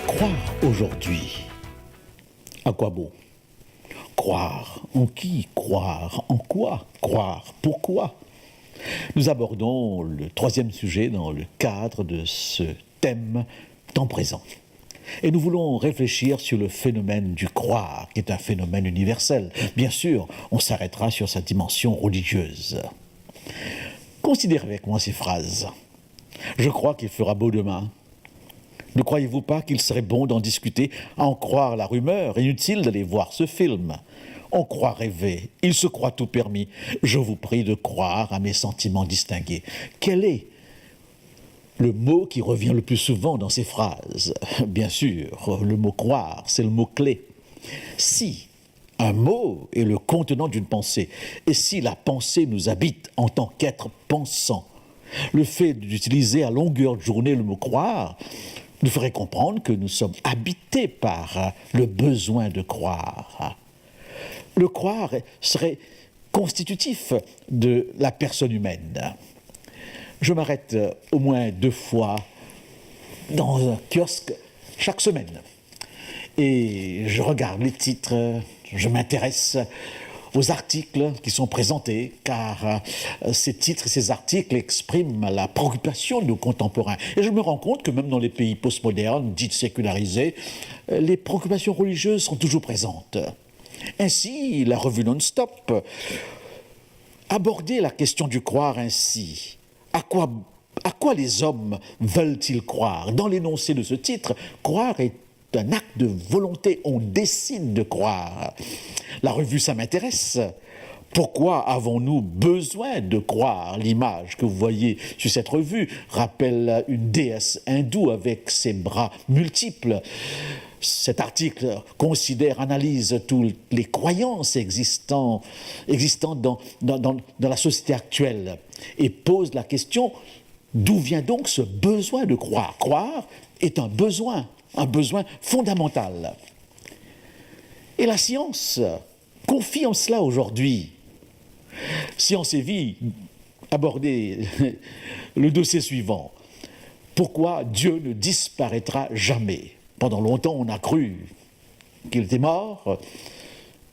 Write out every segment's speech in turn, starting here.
Croire aujourd'hui, à quoi bon? Croire en qui? Croire en quoi? Croire pourquoi? Nous abordons le troisième sujet dans le cadre de ce thème temps présent. Et nous voulons réfléchir sur le phénomène du croire, qui est un phénomène universel. Bien sûr, on s'arrêtera sur sa dimension religieuse. Considérez avec moi ces phrases. Je crois qu'il fera beau demain. Ne croyez-vous pas qu'il serait bon d'en discuter? À en croire la rumeur, inutile d'aller voir ce film. On croit rêver, il se croit tout permis. Je vous prie de croire à mes sentiments distingués. Quel est le mot qui revient le plus souvent dans ces phrases? Bien sûr, le mot croire, c'est le mot-clé. Si un mot est le contenant d'une pensée, et si la pensée nous habite en tant qu'être pensant, le fait d'utiliser à longueur de journée le mot croire nous ferait comprendre que nous sommes habités par le besoin de croire. Le croire serait constitutif de la personne humaine. Je m'arrête au moins 2 fois dans un kiosque chaque semaine. Et je regarde les titres, je m'intéresse aux articles qui sont présentés, car ces titres et ces articles expriment la préoccupation de nos contemporains. Et je me rends compte que même dans les pays postmodernes, dits sécularisés, les préoccupations religieuses sont toujours présentes. Ainsi, la revue Non-Stop abordait la question du croire ainsi. À quoi les hommes veulent-ils croire? Dans l'énoncé de ce titre, croire est un acte de volonté, on décide de croire. La revue Ça m'intéresse. Pourquoi avons-nous besoin de croire? L'image que vous voyez sur cette revue rappelle une déesse hindoue avec ses bras multiples. Cet article considère, analyse toutes les croyances existantes dans la société actuelle et pose la question: d'où vient donc ce besoin de croire? Croire est un besoin fondamental. Et la science confirme cela aujourd'hui. Science et Vie abordait le dossier suivant. Pourquoi Dieu ne disparaîtra jamais? Pendant longtemps, on a cru qu'il était mort,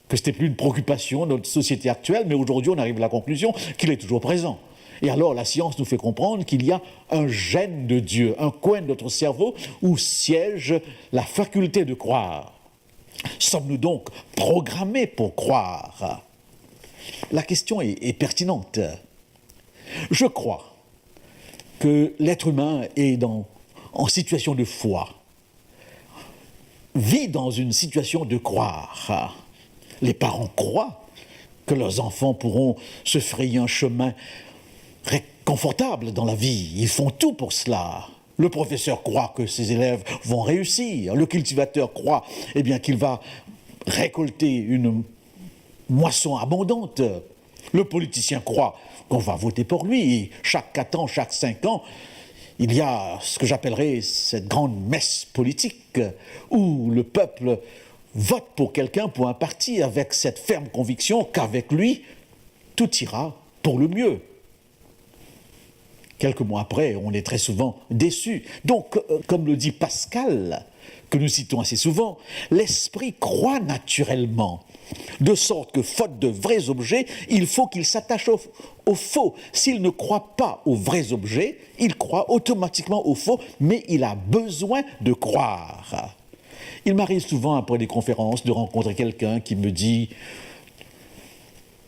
que ce n'était plus une préoccupation de notre société actuelle, mais aujourd'hui, on arrive à la conclusion qu'il est toujours présent. Et alors, la science nous fait comprendre qu'il y a un gène de Dieu, un coin de notre cerveau où siège la faculté de croire. Sommes-nous donc programmés pour croire? La question est pertinente. Je crois que l'être humain est en situation de foi, vit dans une situation de croire. Les parents croient que leurs enfants pourront se frayer un chemin confortable dans la vie. Ils font tout pour cela. Le professeur croit que ses élèves vont réussir. Le cultivateur croit qu'il va récolter une moisson abondante. Le politicien croit qu'on va voter pour lui. Et chaque 4 ans, chaque 5 ans, il y a ce que j'appellerais cette grande messe politique où le peuple vote pour quelqu'un, pour un parti, avec cette ferme conviction qu'avec lui, tout ira pour le mieux. Quelques mois après, on est très souvent déçu. Donc, comme le dit Pascal, que nous citons assez souvent, l'esprit croit naturellement, de sorte que, faute de vrais objets, il faut qu'il s'attache au faux. S'il ne croit pas aux vrais objets, il croit automatiquement au faux, mais il a besoin de croire. Il m'arrive souvent, après des conférences, de rencontrer quelqu'un qui me dit,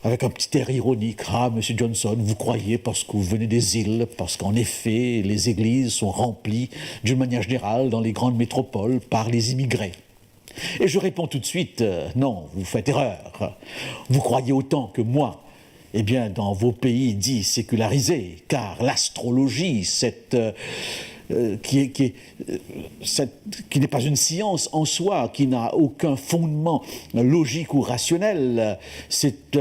avec un petit air ironique: « Ah, Monsieur Johnson, vous croyez parce que vous venez des îles, parce qu'en effet, les églises sont remplies, d'une manière générale, dans les grandes métropoles, par les immigrés. » Et je réponds tout de suite, non, vous faites erreur. Vous croyez autant que moi, eh bien, dans vos pays dits sécularisés, car l'astrologie, qui n'est pas une science en soi, qui n'a aucun fondement logique ou rationnel. C'est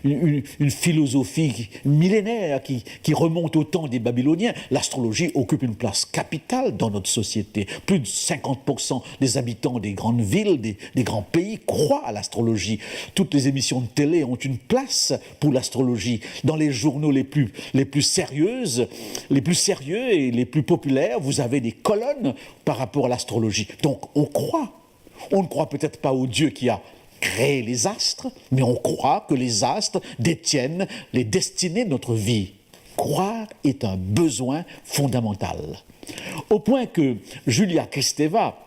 une philosophie millénaire qui remonte au temps des Babyloniens. L'astrologie occupe une place capitale dans notre société. Plus de 50% des habitants des grandes villes, des grands pays croient à l'astrologie. Toutes les émissions de télé ont une place pour l'astrologie. Dans les journaux les plus sérieux et les plus populaires, vous avez des colonnes par rapport à l'astrologie. Donc on croit. On ne croit peut-être pas au Dieu qui a créé les astres, mais on croit que les astres détiennent les destinées de notre vie. Croire est un besoin fondamental. Au point que Julia Kristeva,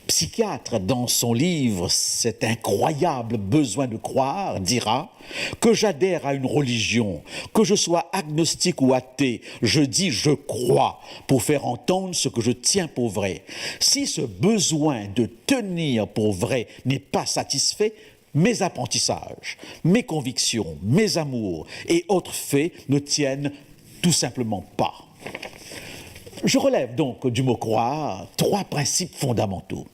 psychiatre, dans son livre « Cet incroyable besoin de croire », dira « Que j'adhère à une religion, que je sois agnostique ou athée, je dis « je crois » pour faire entendre ce que je tiens pour vrai. Si ce besoin de tenir pour vrai n'est pas satisfait, mes apprentissages, mes convictions, mes amours et autres faits ne tiennent tout simplement pas. Je relève donc du mot « croire » 3 principes fondamentaux.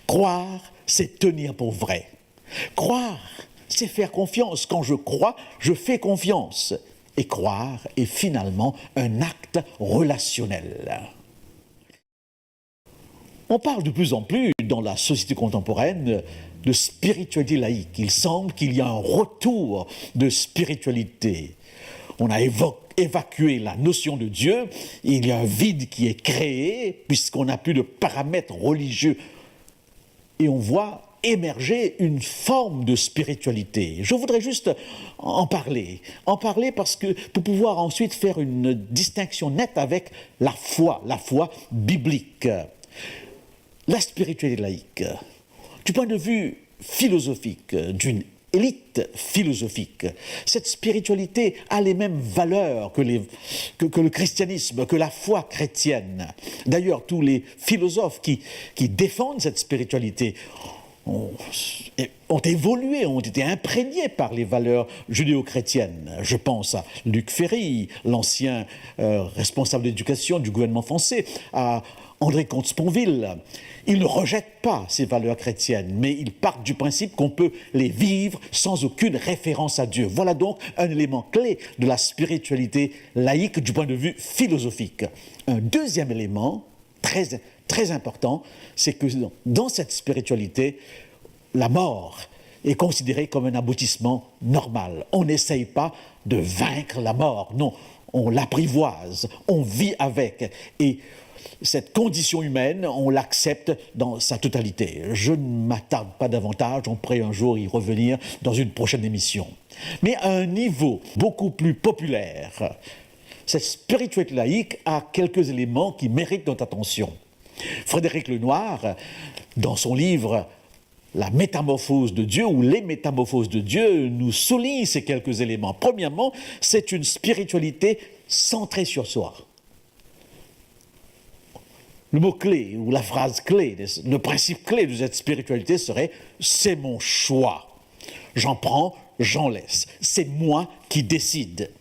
Croire, c'est tenir pour vrai. Croire, c'est faire confiance. Quand je crois, je fais confiance. Et croire est finalement un acte relationnel. On parle de plus en plus dans la société contemporaine de spiritualité laïque. Il semble qu'il y a un retour de spiritualité. On a évacué la notion de Dieu, il y a un vide qui est créé puisqu'on n'a plus de paramètres religieux et on voit émerger une forme de spiritualité. Je voudrais juste en parler parce que pour pouvoir ensuite faire une distinction nette avec la foi biblique. La spiritualité laïque, du point de vue philosophique, d'une élite philosophique, cette spiritualité a les mêmes valeurs que le christianisme, que la foi chrétienne. D'ailleurs, tous les philosophes qui défendent cette spiritualité ont évolué, ont été imprégnés par les valeurs judéo-chrétiennes. Je pense à Luc Ferry, l'ancien responsable d'éducation du gouvernement français, à André Comte-Sponville. Ils ne rejettent pas ces valeurs chrétiennes, mais ils partent du principe qu'on peut les vivre sans aucune référence à Dieu. Voilà donc un élément clé de la spiritualité laïque du point de vue philosophique. Un deuxième élément très, très important, c'est que dans cette spiritualité, la mort est considérée comme un aboutissement normal. On n'essaye pas de vaincre la mort, non, on l'apprivoise, on vit avec. Et cette condition humaine, on l'accepte dans sa totalité. Je ne m'attarde pas davantage, on pourrait un jour y revenir dans une prochaine émission. Mais à un niveau beaucoup plus populaire, cette spiritualité laïque a quelques éléments qui méritent notre attention. Frédéric Lenoir, dans son livre « La métamorphose de Dieu » ou « Les métamorphoses de Dieu », nous souligne ces quelques éléments. Premièrement, c'est une spiritualité centrée sur soi. Le mot-clé ou la phrase clé, le principe clé de cette spiritualité serait « c'est mon choix ». J'en prends, j'en laisse. C'est moi qui décide.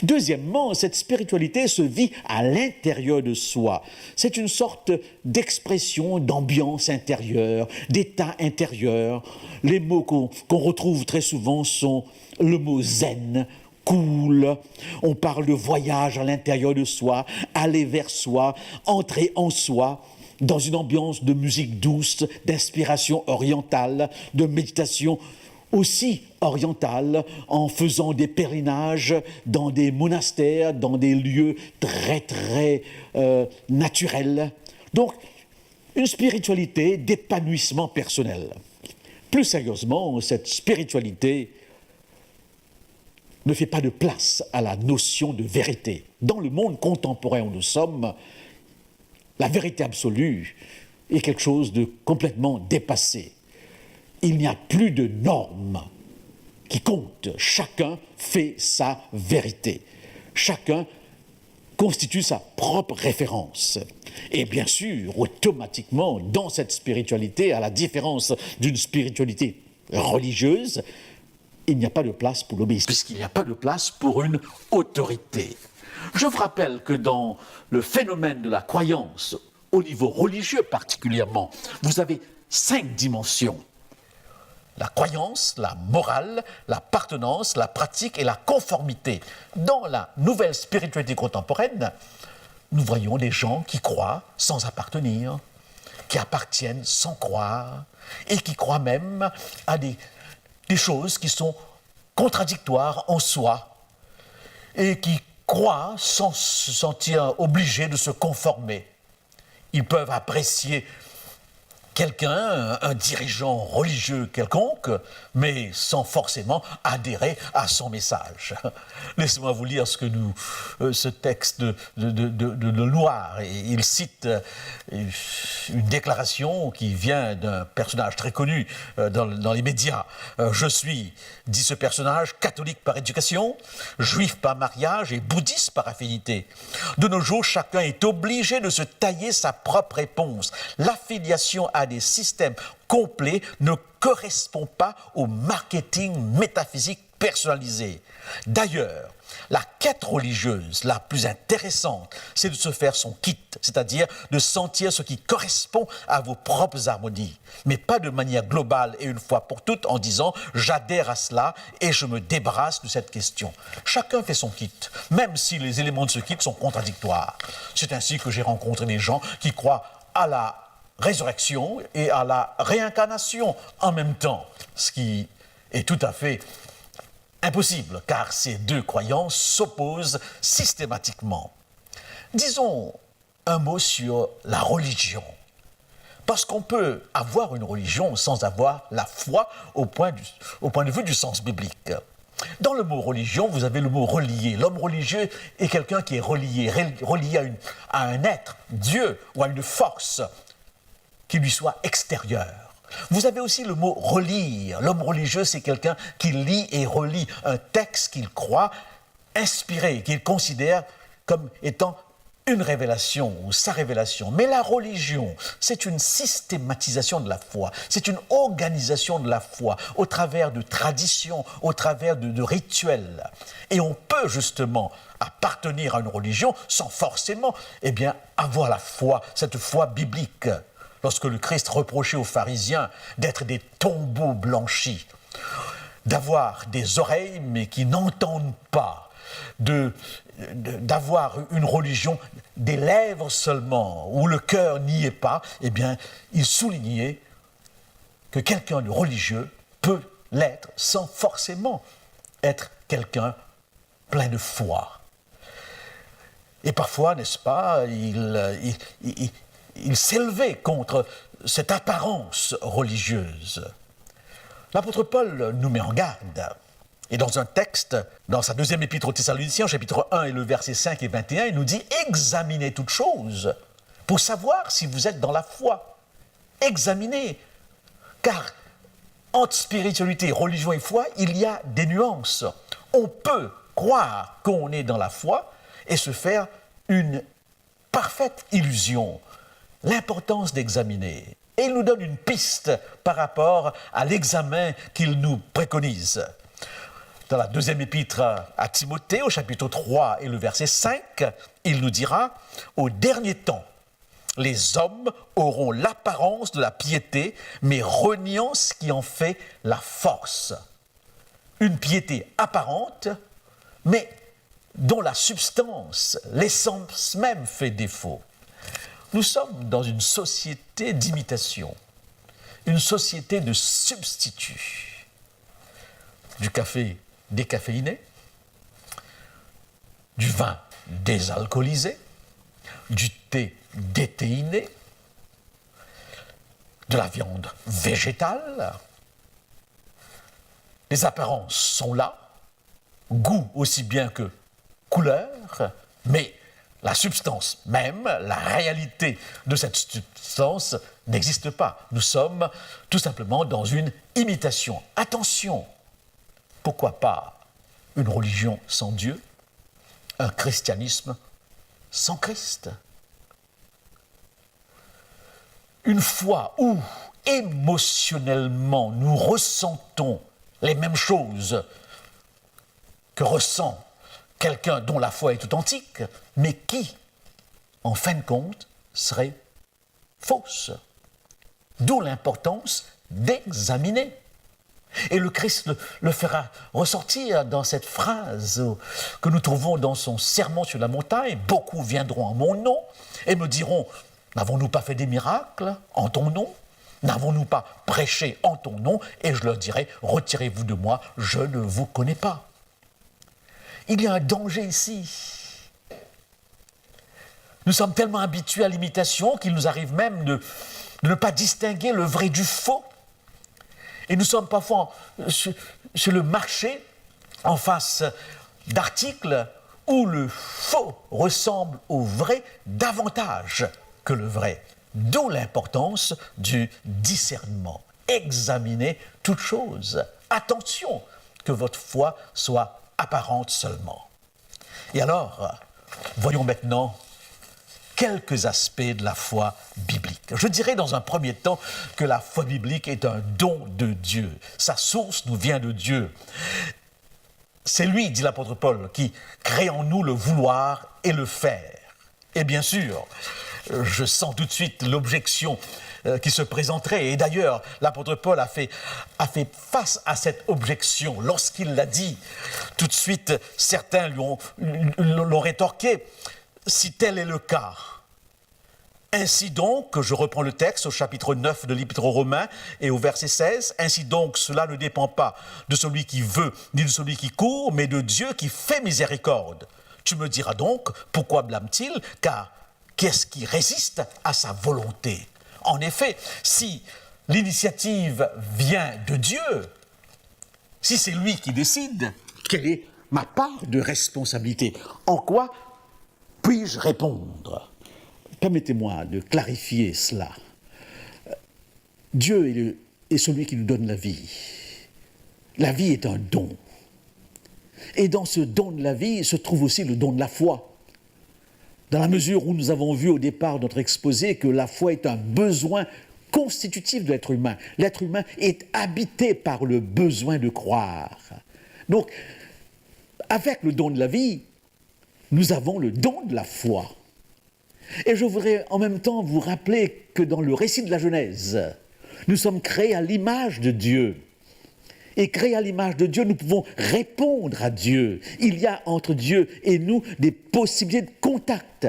Deuxièmement, cette spiritualité se vit à l'intérieur de soi. C'est une sorte d'expression, d'ambiance intérieure, d'état intérieur. Les mots qu'on retrouve très souvent sont le mot zen, cool, on parle de voyage à l'intérieur de soi, aller vers soi, entrer en soi, dans une ambiance de musique douce, d'inspiration orientale, de méditation aussi orientale, en faisant des pèlerinages dans des monastères, dans des lieux très très naturels. Donc, une spiritualité d'épanouissement personnel. Plus sérieusement, cette spiritualité ne fait pas de place à la notion de vérité. Dans le monde contemporain où nous sommes, la vérité absolue est quelque chose de complètement dépassé. Il n'y a plus de normes qui comptent. Chacun fait sa vérité. Chacun constitue sa propre référence. Et bien sûr, automatiquement, dans cette spiritualité, à la différence d'une spiritualité religieuse, il n'y a pas de place pour l'obéissance, puisqu'il n'y a pas de place pour une autorité. Je vous rappelle que dans le phénomène de la croyance, au niveau religieux particulièrement, vous avez 5 dimensions. La croyance, la morale, l'appartenance, la pratique et la conformité. Dans la nouvelle spiritualité contemporaine, nous voyons des gens qui croient sans appartenir, qui appartiennent sans croire, et qui croient même à des choses qui sont contradictoires en soi, et qui croient sans se sentir obligés de se conformer. Ils peuvent apprécier quelqu'un, un dirigeant religieux quelconque, mais sans forcément adhérer à son message. Laissez-moi vous lire ce texte de Loire. Il cite une déclaration qui vient d'un personnage très connu dans les médias. Je suis, dit ce personnage, catholique par éducation, juif par mariage et bouddhiste par affinité. De nos jours, chacun est obligé de se tailler sa propre réponse. L'affiliation à des systèmes complets ne correspond pas au marketing métaphysique personnalisé. D'ailleurs, la quête religieuse la plus intéressante, c'est de se faire son kit, c'est-à-dire de sentir ce qui correspond à vos propres harmonies, mais pas de manière globale et une fois pour toutes en disant « j'adhère à cela et je me débarrasse de cette question ». Chacun fait son kit, même si les éléments de ce kit sont contradictoires. C'est ainsi que j'ai rencontré des gens qui croient à la résurrection et à la réincarnation en même temps, ce qui est tout à fait impossible, car ces deux croyances s'opposent systématiquement. Disons un mot sur la religion, parce qu'on peut avoir une religion sans avoir la foi au point de vue du sens biblique. Dans le mot religion, vous avez le mot relié. L'homme religieux est quelqu'un qui est relié à un être, Dieu, ou à une force qui lui soit extérieure. Vous avez aussi le mot relire. L'homme religieux, c'est quelqu'un qui lit et relit un texte qu'il croit inspiré, qu'il considère comme étant une révélation ou sa révélation. Mais la religion, c'est une systématisation de la foi, c'est une organisation de la foi au travers de traditions, au travers de rituels. Et on peut justement appartenir à une religion sans forcément avoir la foi, cette foi biblique. Lorsque le Christ reprochait aux pharisiens d'être des tombeaux blanchis, d'avoir des oreilles mais qui n'entendent pas, d'avoir une religion des lèvres seulement, où le cœur n'y est pas, il soulignait que quelqu'un de religieux peut l'être sans forcément être quelqu'un plein de foi. Et parfois, n'est-ce pas, il s'élevait contre cette apparence religieuse. L'apôtre Paul nous met en garde. Et dans un texte, dans sa deuxième épître aux Thessaloniciens, chapitre 1 et le verset 5 et 21, il nous dit « Examinez toutes choses pour savoir si vous êtes dans la foi. » Examinez, car entre spiritualité, religion et foi, il y a des nuances. On peut croire qu'on est dans la foi et se faire une parfaite illusion. L'importance d'examiner. Et il nous donne une piste par rapport à l'examen qu'il nous préconise. Dans la deuxième épître à Timothée, au chapitre 3 et le verset 5, il nous dira « Au dernier temps, les hommes auront l'apparence de la piété, mais reniant ce qui en fait la force. » Une piété apparente, mais dont la substance, l'essence même fait défaut. Nous sommes dans une société d'imitation, une société de substituts. Du café décaféiné, du vin désalcoolisé, du thé déthéiné, de la viande végétale. Les apparences sont là, goût aussi bien que couleur, mais la substance même, la réalité de cette substance n'existe pas. Nous sommes tout simplement dans une imitation. Attention, pourquoi pas une religion sans Dieu, un christianisme sans Christ? une foi où émotionnellement nous ressentons les mêmes choses que ressent quelqu'un dont la foi est authentique, mais qui, en fin de compte, serait fausse. D'où l'importance d'examiner. Et le Christ le fera ressortir dans cette phrase que nous trouvons dans son sermon sur la montagne. « Beaucoup viendront en mon nom et me diront, n'avons-nous pas fait des miracles en ton nom ? N'avons-nous pas prêché en ton nom ? Et je leur dirai, retirez-vous de moi, je ne vous connais pas. » Il y a un danger ici. Nous sommes tellement habitués à l'imitation qu'il nous arrive même de ne pas distinguer le vrai du faux. Et nous sommes parfois sur le marché en face d'articles où le faux ressemble au vrai davantage que le vrai. D'où l'importance du discernement. Examinez toute chose. Attention que votre foi soit apparente seulement. Et alors, voyons maintenant quelques aspects de la foi biblique. Je dirais dans un premier temps que la foi biblique est un don de Dieu. Sa source nous vient de Dieu. C'est lui, dit l'apôtre Paul, qui crée en nous le vouloir et le faire. Et bien sûr, je sens tout de suite l'objection qui se présenterait. Et d'ailleurs, l'apôtre Paul a fait face à cette objection. Lorsqu'il l'a dit, tout de suite, certains l'ont rétorqué. Si tel est le cas, ainsi donc, je reprends le texte au chapitre 9 de l'Épître aux Romains et au verset 16, ainsi donc cela ne dépend pas de celui qui veut ni de celui qui court, mais de Dieu qui fait miséricorde. Tu me diras donc, pourquoi blâme-t-il ? Car qu'est-ce qui résiste à sa volonté ? En effet, si l'initiative vient de Dieu, si c'est lui qui décide, quelle est ma part de responsabilité ? En quoi puis-je répondre ? Permettez-moi de clarifier cela. Dieu est celui qui nous donne la vie. La vie est un don. Et dans ce don de la vie se trouve aussi le don de la foi. Dans la mesure où nous avons vu au départ de notre exposé que la foi est un besoin constitutif de l'être humain. L'être humain est habité par le besoin de croire. Donc, avec le don de la vie, nous avons le don de la foi. Et je voudrais en même temps vous rappeler que dans le récit de la Genèse, nous sommes créés à l'image de Dieu. Et créés à l'image de Dieu, nous pouvons répondre à Dieu. Il y a entre Dieu et nous des possibilités de contact.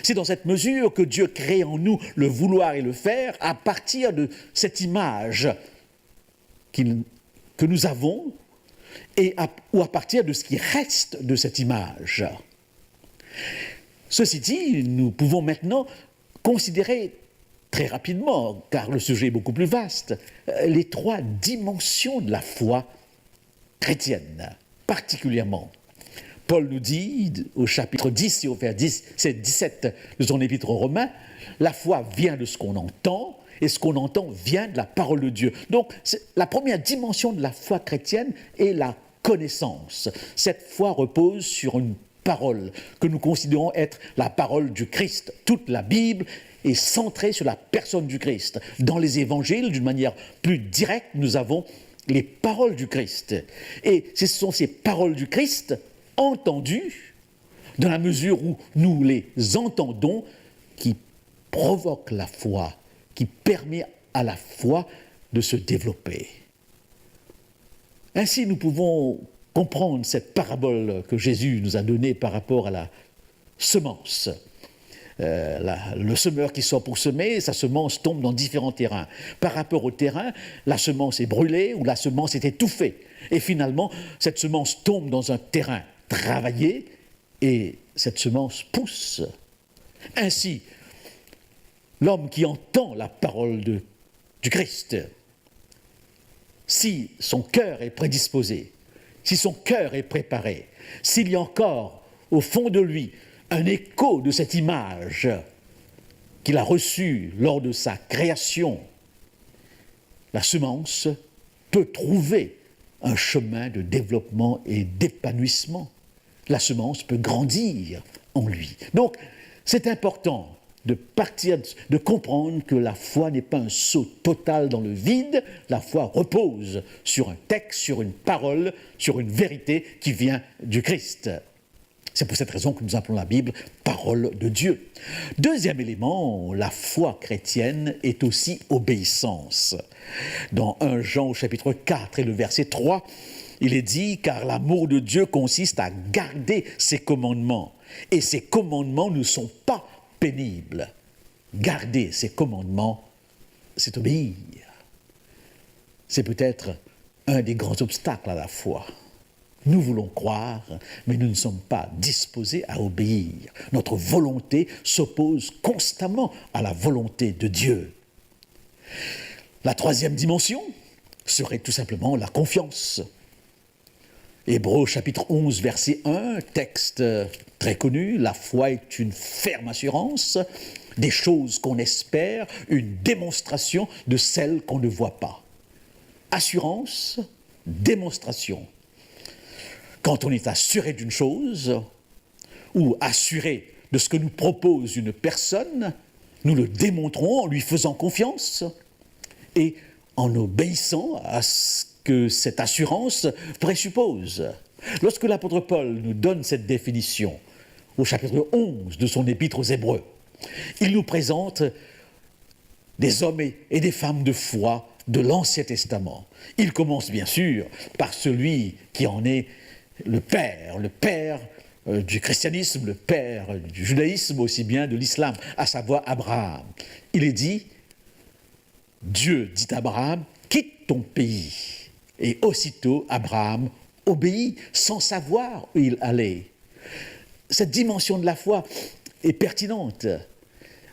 C'est dans cette mesure que Dieu crée en nous le vouloir et le faire à partir de cette image que nous avons ou à partir de ce qui reste de cette image. Ceci dit, nous pouvons maintenant considérer très rapidement, car le sujet est beaucoup plus vaste, les trois dimensions de la foi chrétienne, particulièrement. Paul nous dit, au chapitre 10 et au verset 17 de son épître aux Romains, la foi vient de ce qu'on entend, et ce qu'on entend vient de la parole de Dieu. Donc, la première dimension de la foi chrétienne est la connaissance. Cette foi repose sur une parole que nous considérons être la parole du Christ. Toute la Bible est centrée sur la personne du Christ. Dans les évangiles, d'une manière plus directe, nous avons les paroles du Christ. Et ce sont ces paroles du Christ entendues, dans la mesure où nous les entendons, qui provoquent la foi, qui permet à la foi de se développer. Ainsi, nous pouvons comprendre cette parabole que Jésus nous a donnée par rapport à la semence. Le semeur qui sort pour semer, sa semence tombe dans différents terrains. Par rapport au terrain, la semence est brûlée ou la semence est étouffée. Et finalement, cette semence tombe dans un terrain travaillé et cette semence pousse. Ainsi, l'homme qui entend la parole du Christ, si son cœur est prédisposé, si son cœur est préparé, s'il y a encore au fond de lui un écho de cette image qu'il a reçue lors de sa création, la semence peut trouver un chemin de développement et d'épanouissement. La semence peut grandir en lui. Donc, c'est important de partir, de comprendre que la foi n'est pas un saut total dans le vide, la foi repose sur un texte, sur une parole, sur une vérité qui vient du Christ. C'est pour cette raison que nous appelons la Bible « parole de Dieu ». Deuxième élément, la foi chrétienne est aussi obéissance. Dans 1 Jean au chapitre 4 et le verset 3, il est dit « Car l'amour de Dieu consiste à garder ses commandements, et ses commandements ne sont pas pénibles. » Garder ses commandements, c'est obéir. C'est peut-être un des grands obstacles à la foi. Nous voulons croire, mais nous ne sommes pas disposés à obéir. Notre volonté s'oppose constamment à la volonté de Dieu. La troisième dimension serait tout simplement la confiance. Hébreux chapitre 11, verset 1, texte très connu, la foi est une ferme assurance des choses qu'on espère, une démonstration de celles qu'on ne voit pas. Assurance, démonstration. Quand on est assuré d'une chose, ou assuré de ce que nous propose une personne, nous le démontrons en lui faisant confiance et en obéissant à ce que cette assurance présuppose. Lorsque l'apôtre Paul nous donne cette définition, au chapitre 11 de son épître aux Hébreux, il nous présente des hommes et des femmes de foi de l'Ancien Testament. Il commence bien sûr par celui qui en est le père du christianisme, le père du judaïsme, aussi bien de l'islam, à savoir Abraham. Il est dit, Dieu dit à Abraham, quitte ton pays. Et aussitôt, Abraham obéit sans savoir où il allait. Cette dimension de la foi est pertinente.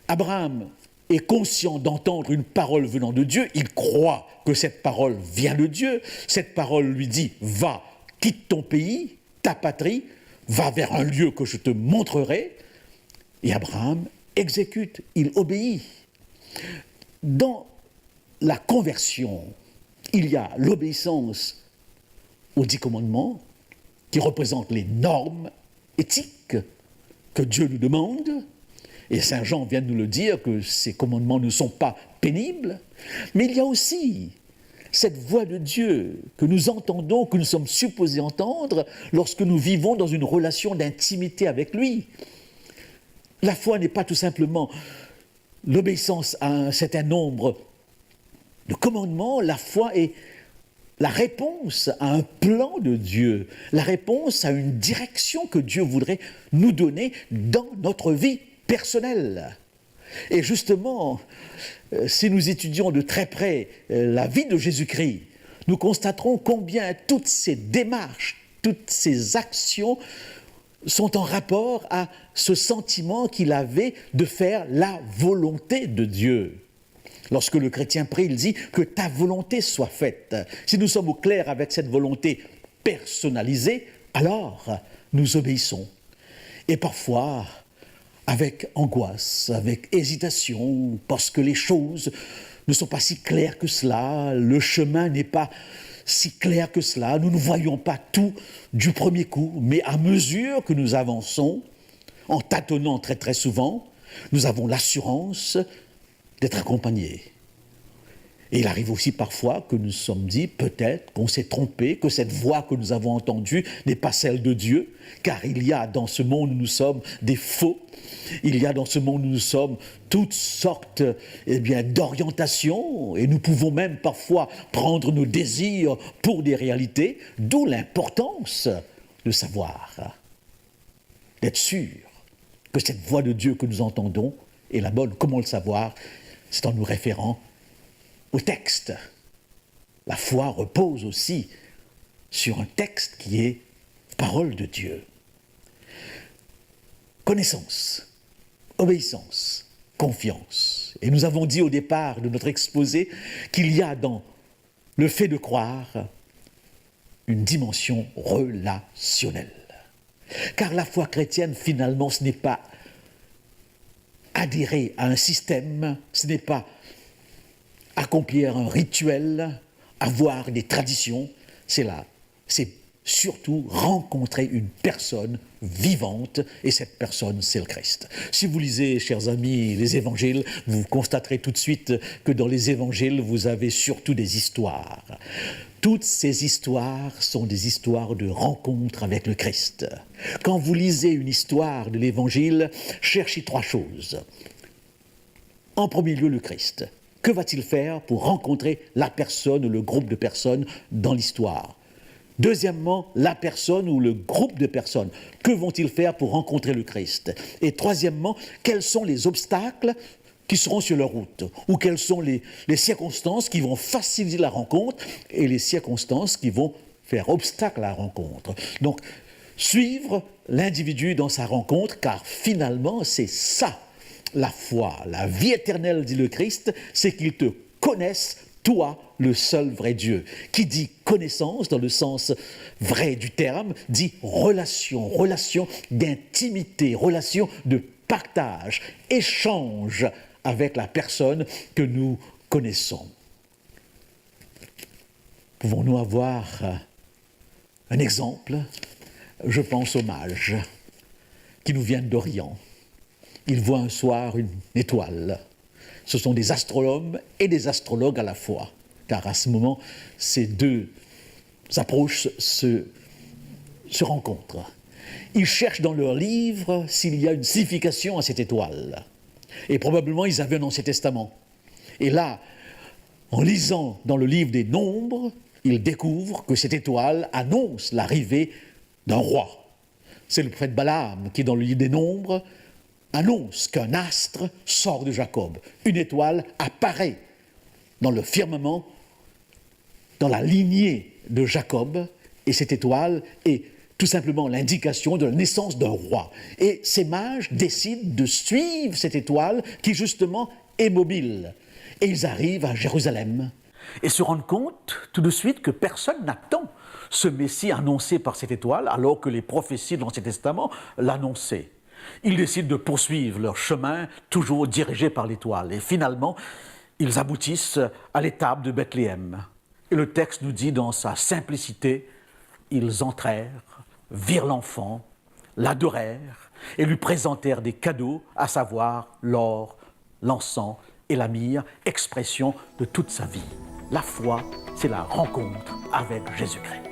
Abraham est conscient d'entendre une parole venant de Dieu, il croit que cette parole vient de Dieu, cette parole lui dit « Va, quitte ton pays, ta patrie, va vers un lieu que je te montrerai », et Abraham exécute, il obéit. Dans la conversion, il y a l'obéissance aux 10 commandements, qui représentent les normes éthiques que Dieu nous demande, et Saint Jean vient de nous le dire, que ces commandements ne sont pas pénibles, mais il y a aussi cette voix de Dieu que nous entendons, que nous sommes supposés entendre lorsque nous vivons dans une relation d'intimité avec lui. La foi n'est pas tout simplement l'obéissance à un certain nombre de commandements, la foi est la réponse à un plan de Dieu, la réponse à une direction que Dieu voudrait nous donner dans notre vie personnelle. Et justement, si nous étudions de très près la vie de Jésus-Christ, nous constaterons combien toutes ces démarches, toutes ces actions sont en rapport à ce sentiment qu'il avait de faire la volonté de Dieu. Lorsque le chrétien prie, il dit que ta volonté soit faite. Si nous sommes au clair avec cette volonté personnalisée, alors nous obéissons. Et parfois, avec angoisse, avec hésitation, parce que les choses ne sont pas si claires que cela, le chemin n'est pas si clair que cela, nous ne voyons pas tout du premier coup, mais à mesure que nous avançons, en tâtonnant très très souvent, nous avons l'assurance d'être accompagnés. Et il arrive aussi parfois que nous nous sommes dit, peut-être qu'on s'est trompé, que cette voix que nous avons entendue n'est pas celle de Dieu, car il y a dans ce monde où nous sommes des faux, il y a dans ce monde où nous sommes toutes sortes d'orientations, et nous pouvons même parfois prendre nos désirs pour des réalités, d'où l'importance de savoir, d'être sûr que cette voix de Dieu que nous entendons est la bonne. Comment le savoir? C'est en nous référant au texte. La foi repose aussi sur un texte qui est parole de Dieu. Connaissance, obéissance, confiance. Et nous avons dit au départ de notre exposé qu'il y a dans le fait de croire une dimension relationnelle. Car la foi chrétienne, finalement, ce n'est pas adhérer à un système, ce n'est pas accomplir un rituel, avoir des traditions, c'est surtout rencontrer une personne vivante, et cette personne, c'est le Christ. Si vous lisez, chers amis, les évangiles, vous constaterez tout de suite que dans les évangiles, vous avez surtout des histoires. Toutes ces histoires sont des histoires de rencontre avec le Christ. Quand vous lisez une histoire de l'évangile, cherchez trois choses. En premier lieu, le Christ. Que va-t-il faire pour rencontrer la personne ou le groupe de personnes dans l'histoire ? Deuxièmement, la personne ou le groupe de personnes. Que vont-ils faire pour rencontrer le Christ ? Et troisièmement, quels sont les obstacles qui seront sur leur route, ou quelles sont les circonstances qui vont faciliter la rencontre et les circonstances qui vont faire obstacle à la rencontre. Donc, suivre l'individu dans sa rencontre, car finalement, c'est ça, la foi, la vie éternelle, dit le Christ, c'est qu'il te connaisse, toi, le seul vrai Dieu. Qui dit connaissance, dans le sens vrai du terme, dit relation, relation d'intimité, relation de partage, échange avec la personne que nous connaissons. Pouvons-nous avoir un exemple ? Je pense aux mages qui nous viennent d'Orient. Ils voient un soir une étoile. Ce sont des astronomes et des astrologues à la fois, car à ce moment, ces deux approches se rencontrent. Ils cherchent dans leurs livres s'il y a une signification à cette étoile. Et probablement, ils avaient un Ancien Testament. Et là, en lisant dans le livre des Nombres, ils découvrent que cette étoile annonce l'arrivée d'un roi. C'est le prophète Balaam qui, dans le livre des Nombres, annonce qu'un astre sort de Jacob. Une étoile apparaît dans le firmament, dans la lignée de Jacob, et cette étoile est tout simplement l'indication de la naissance d'un roi. Et ces mages décident de suivre cette étoile qui justement est mobile. Et ils arrivent à Jérusalem et se rendent compte tout de suite que personne n'attend ce Messie annoncé par cette étoile alors que les prophéties de l'Ancien Testament l'annonçaient. Ils décident de poursuivre leur chemin toujours dirigé par l'étoile. Et finalement, ils aboutissent à l'étape de Bethléem. Et le texte nous dit dans sa simplicité, ils entrèrent, virent l'enfant, l'adorèrent et lui présentèrent des cadeaux, à savoir l'or, l'encens et la myrrhe, expression de toute sa vie. La foi, c'est la rencontre avec Jésus-Christ.